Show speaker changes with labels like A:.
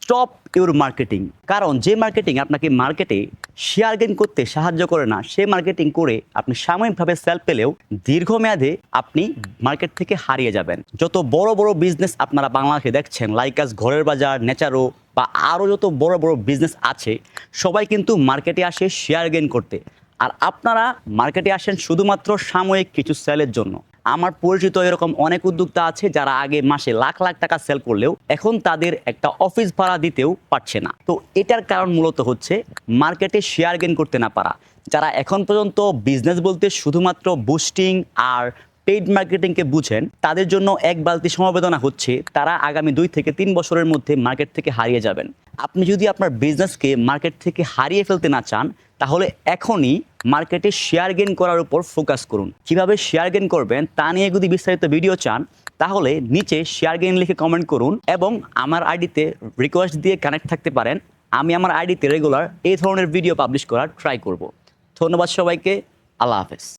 A: Stop your marketing. কারণ যে marketing আপনাকে মার্কেটে শেয়ার গেইন করতে সাহায্য করে না, সে মার্কেটিং করে আপনি সাময়িকভাবে সেল পেলেও দীর্ঘমেয়াদে আপনি মার্কেট থেকে হারিয়ে যাবেন। যত বড় বড় বিজনেস আপনারা বাংলাদেশে দেখছেন, লাইকাস, ঘরের বাজার, নেচারো বা আরও যত বড় বড় বিজনেস আছে, সবাই কিন্তু মার্কেটে আসে শেয়ার গেইন করতে। আর আপনারা মার্কেটে আসেন শুধুমাত্র সাময়িক কিছু সেলের জন্য। আমার পরিচিত এরকম অনেক উদ্যোক্তা আছে যারা আগে মাসে লাখ লাখ টাকা সেল করলেও এখন তাদের একটা অফিস ভাড়া দিতেও পারছে না। তো এটার কারণ মূলত হচ্ছে মার্কেটে শেয়ার গেইন করতে না পারা। যারা এখন পর্যন্ত বিজনেস বলতে শুধুমাত্র বুস্টিং আর পেইড মার্কেটিংকে বুঝেন, তাদের জন্য এক বালতি সমবেদনা হচ্ছে তারা আগামী 2 থেকে 3 বছরের মধ্যে মার্কেট থেকে হারিয়ে যাবেন। আপনি যদি আপনার বিজনেসকে মার্কেট থেকে হারিয়ে ফেলতে না চান, তাহলে এখনই মার্কেটে শেয়ার গেইন করার উপর ফোকাস করুন। কিভাবে শেয়ার গেইন করবেন তা নিয়ে যদি বিস্তারিত ভিডিও চান, তাহলে নিচে শেয়ার গেইন লিখে কমেন্ট করুন এবং আমার আইডিতে রিকোয়েস্ট দিয়ে কানেক্ট থাকতে পারেন। আমি আমার আইডিতে রেগুলার এই ধরনের ভিডিও পাবলিশ করার ট্রাই করব। ধন্যবাদ সবাইকে। আল্লাহ হাফেজ।